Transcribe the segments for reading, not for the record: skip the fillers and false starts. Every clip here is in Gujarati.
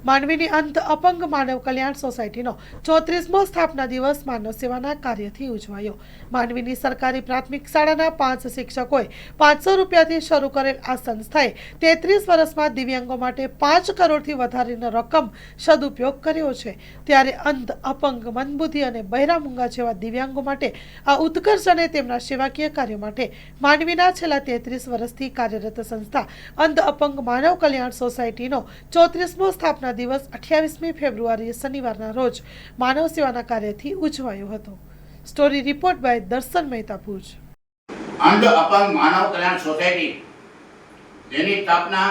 માંડવીની અંધ અપંગ માનવ કલ્યાણ સોસાયટીનો 34મો સ્થાપના દિવસ માનવ સેવાના કાર્યથી ઉજવાયો। માંડવીની સરકારી પ્રાથમિક શાળાના 5 શિક્ષકોએ 500 રૂપિયાથી શરૂ કરેલ આ સંસ્થાએ 33 વર્ષમાં દિવ્યાંગો માટે 5 કરોડથી વધારેની રકમ સદુપયોગ કર્યો છે। ત્યારે અંધ અપંગ મંદબુદ્ધિ અને બહેરા મૂંગા જેવા દિવ્યાંગો માટે આ ઉત્કર્ષ અને તેમના સેવાકીય કાર્યો માટે માંડવીના છેલ્લા 33 વર્ષથી કાર્યરત સંસ્થા અંધ અપંગ માનવ કલ્યાણ સોસાયટીનો 34મો સ્થાપના દિવસ 28મી ફેબ્રુઆરીએ શનિવારના રોજ માનવ સેવાના કાર્યથી ઉજવાયો હતો। સ્ટોરી રિપોર્ટ બાય દર્શન મહેતા ભુજ। અંધ અપંગ માનવ કલ્યાણ સોસાયટી જેની સ્થાપના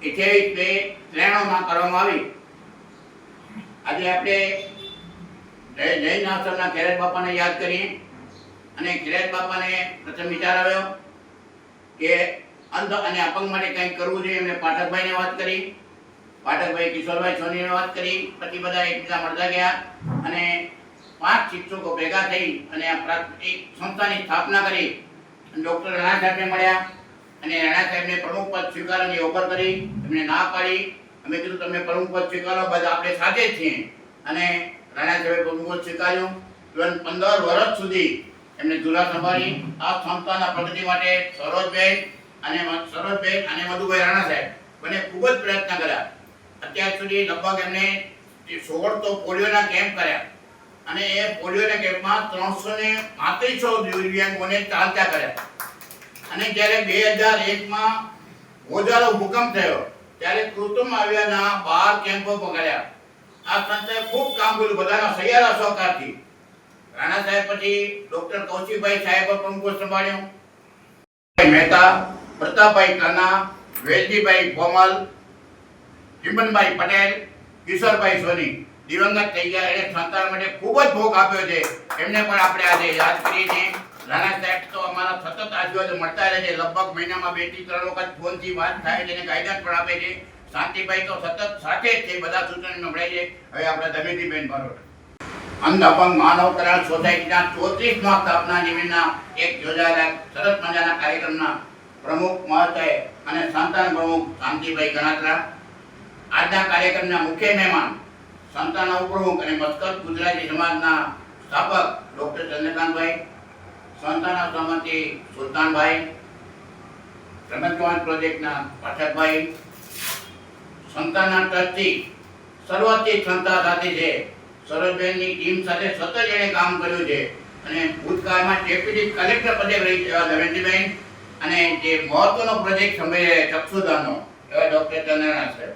28/2/93માં કરવામાં આવી। આજે આપણે જૈન આશ્રમના ખૈરત બાપાને યાદ કરીએ અને ખૈરત બાપાને પ્રથમ વિચાર આવ્યો કે અંધ અને અપંગ માટે કંઈક કરવું જોઈએ। એમને પાઠકભાઈને વાત કરી, પાઠકભાઈ કિશોરભાઈ સોનીને વાત કરી, પછી બધા એકબીજા મળતા ગયા અને 5 શિક્ષકો ભેગા થઈ અને એક સંસ્થાની સ્થાપના કરી। ડોક્ટર રાણા સાહેબને મળ્યા અને રાણા સાહેબને પ્રમુખ પદ સ્વીકારવાની ઓફર કરી, એમને ના પાડી। અમે કીધું તમે પ્રમુખ પદ સ્વીકારો, બધા આપણે સાથે જ છીએ અને રાણા સાહેબે પ્રમુખ પદ સ્વીકાર્યું। 15 વર્ષ સુધી એમને ઝુલા સંભાળી। આ સંસ્થાના પ્રગતિ માટે સરોજબેન અને મધુભાઈ રાણા સાહેબ બંને ખૂબ જ પ્રયત્ન કર્યા। અત્યાર સુધી લગભગ એમને 16 તો પોલિયોના કેમ્પ કર્યા અને એ પોલિયોના કેમ્પમાં 335 દિવ્યાંગોને ચાલતા કર્યા। અને જ્યારે 2001માં ગોજારો ભૂકંપ થયો ત્યારે કૃત્રિમ આવ્યાના 12 કેમ્પો પકડ્યા। આ સંસ્થાએ ખૂબ કામ કર્યું બધાના સહિયારા સહકારથી। રાણા સાહેબ પછી ડોક્ટર કૌશિકભાઈ સાહેબ પ્રમુખ સંભાળ્યું। મહેતા, પ્રતાપભાઈ કાના, વેલજીભાઈ ભોમલ, હિમનભાઈ પટેલ, કિશોરભાઈ સોની દિવંગત થઈ ગયા। એને સંસ્થા માટે ખૂબ જ ભોગ આપ્યો છે, એમને પણ આપણે આજે યાદ કરીએ છીએ। રાણા સાહેબ તો અમારા સતત આજુબાજુ મળતા રહે છે, લગભગ મહિનામાં 2 થી 3 વખત ફોનથી વાત થાય છે અને ગાઈડન્સ પણ આપે છે। શાંતિભાઈ તો સતત સાથે જ છે, બધા સૂચનો મળે છે। હવે આપણે દમેતીબેન ભરોટ અંધ અપંગ માનવ કલ્યાણ સોસાયટીના 34મા સ્થાપના નિમિત્તના એક યોજાયેલા સરસ મજાના કાર્યક્રમના પ્રમુખ મહોદય અને સંસ્થાના પ્રમુખ શાંતિભાઈ ગણાત્રા। આજના કાર્યક્રમના મુખ્ય મહેમાન સંસ્થાના ઉપપ્રમુખ અને મસ્કત ગુજરાતી સમાજના સ્થાપક ડોક્ટર ચંદ્રકાંતભાઈ, સંસ્થાના સહમંત્રી સુલતાનભાઈ, રમતગમત પ્રોજેક્ટના પાઠકભાઈ, સંસ્થાના ટ્રસ્ટી શરૂઆતથી સંસ્થા સાથે છે સરોજબેનની ટીમ સાથે સતત એણે કામ કર્યું છે અને ભૂતકાળમાં ડેપ્યુટી કલેક્ટર પદે રહી એવા દમયંતીબેન અને જે મહત્વનો પ્રોજેક્ટ સંભાળી રહ્યા ચક્ષુદાનનો એવા ડોક્ટર ચંદ્રકાંત સાહેબ।